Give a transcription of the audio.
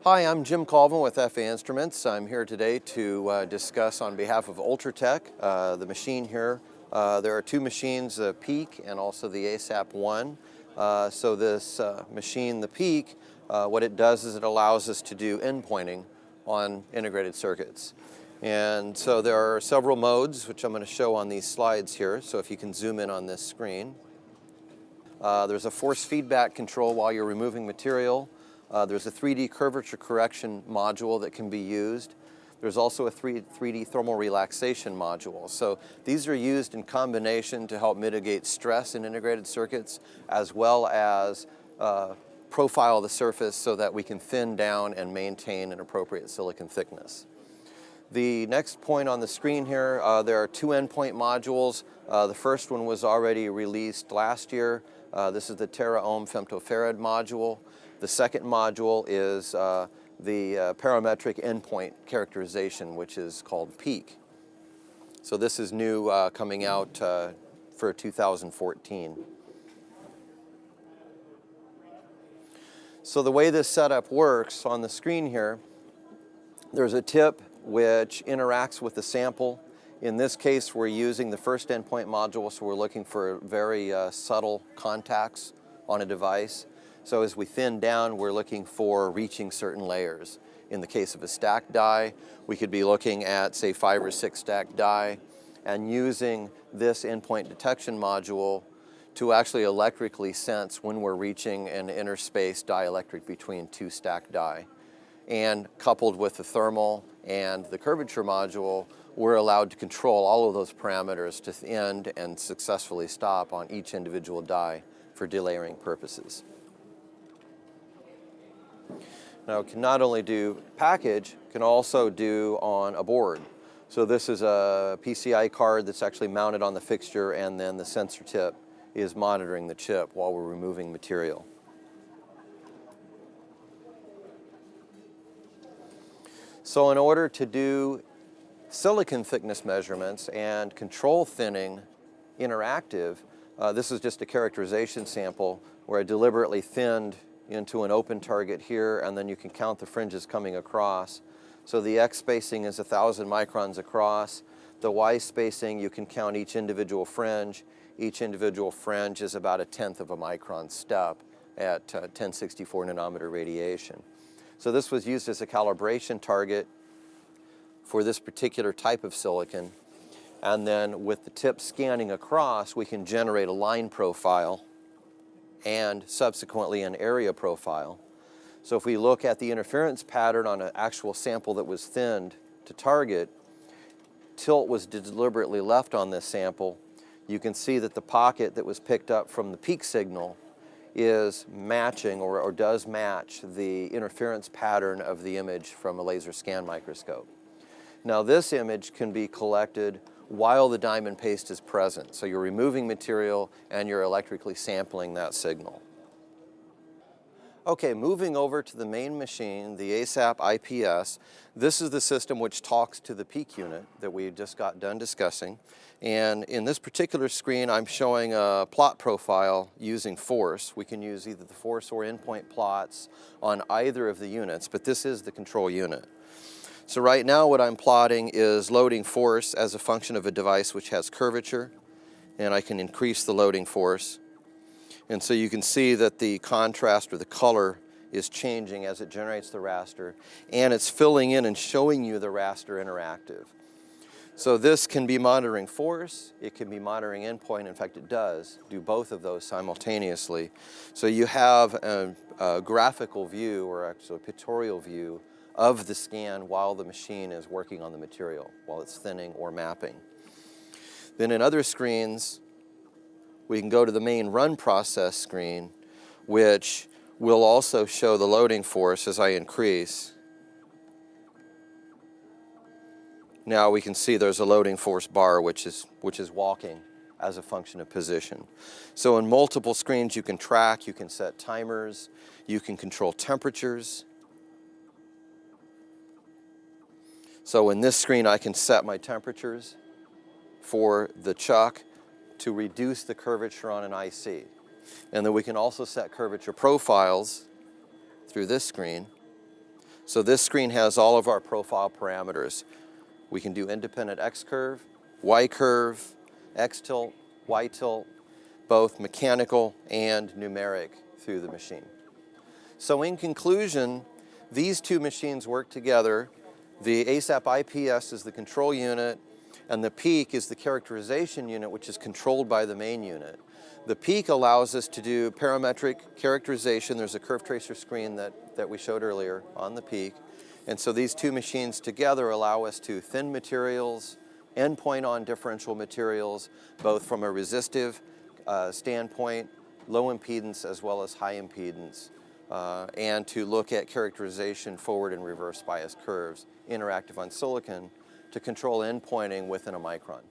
Hi, I'm Jim Colvin with FA Instruments. I'm here today to discuss on behalf of Ulta Tec the machine here. There are two machines, the Peak and also the ASAP-1. So this machine, the Peak, what it does is it allows us to do endpointing on integrated circuits. And so there are several modes, which I'm going to show on these slides here. So if you can zoom in on this screen. There's a force feedback control while you're removing material. There's a 3D curvature correction module that can be used. There's also a 3D thermal relaxation module. So these are used in combination to help mitigate stress in integrated circuits, as well as profile the surface so that we can thin down and maintain an appropriate silicon thickness. The next point on the screen here, there are two endpoint modules. The first one was already released last year. This is the tera-ohm femtofarad module. The second module is the parametric endpoint characterization, which is called Peak. So this is new coming out for 2014. So the way this setup works on the screen here, there's a tip which interacts with the sample. In this case, we're using the first endpoint module, so we're looking for very subtle contacts on a device. So as we thin down, we're looking for reaching certain layers. In the case of a stacked die, we could be looking at, say, 5 or 6 stacked die, and using this endpoint detection module to actually electrically sense when we're reaching an interspaced dielectric between two stacked die. And coupled with the thermal and the curvature module, we're allowed to control all of those parameters to end and successfully stop on each individual die for delayering purposes. Now, it can not only do package, it can also do on a board. So this is a PCI card that's actually mounted on the fixture, and then the sensor tip is monitoring the chip while we're removing material. So in order to do silicon thickness measurements and control thinning interactive, this is just a characterization sample where I deliberately thinned into an open target here, and then you can count the fringes coming across. So the X spacing is 1,000 microns across. The Y spacing, you can count each individual fringe. Each individual fringe is about 1/10 of a micron step at 1064 nanometer radiation. So this was used as a calibration target for this particular type of silicon. And then with the tip scanning across, we can generate a line profile and subsequently an area profile. So if we look at the interference pattern on an actual sample that was thinned to target, tilt was deliberately left on this sample. You can see that the pocket that was picked up from the peak signal is matching or does match the interference pattern of the image from a laser scan microscope. Now this image can be collected while the diamond paste is present. So you're removing material and you're electrically sampling that signal. Okay, moving over to the main machine, the ASAP IPS. This is the system which talks to the Peak unit that we just got done discussing. And in this particular screen, I'm showing a plot profile using force. We can use either the force or endpoint plots on either of the units, but this is the control unit. So right now what I'm plotting is loading force as a function of a device which has curvature, and I can increase the loading force. And so you can see that the contrast or the color is changing as it generates the raster, and it's filling in and showing you the raster interactive. So this can be monitoring force, it can be monitoring endpoint. In fact, it does do both of those simultaneously. So you have a graphical view, or actually a pictorial view, of the scan while the machine is working on the material, while it's thinning or mapping. Then in other screens, we can go to the main run process screen, which will also show the loading force as I increase. Now we can see there's a loading force bar which is walking as a function of position. So in multiple screens you can track, you can set timers, you can control temperatures. So in this screen I can set my temperatures for the chuck to reduce the curvature on an IC. And then we can also set curvature profiles through this screen So this screen has all of our profile parameters. We can do independent X curve, Y curve, X tilt, Y tilt, both mechanical and numeric through the machine. So in conclusion, these two machines work together. The ASAP IPS is the control unit, and the peak is the characterization unit, which is controlled by the main unit. The peak allows us to do parametric characterization. There's a curve tracer screen that we showed earlier on the peak. And so these two machines together allow us to thin materials, endpoint on differential materials, both from a resistive standpoint, low impedance as well as high impedance, and to look at characterization forward and reverse bias curves, interactive on silicon, to control endpointing within a micron.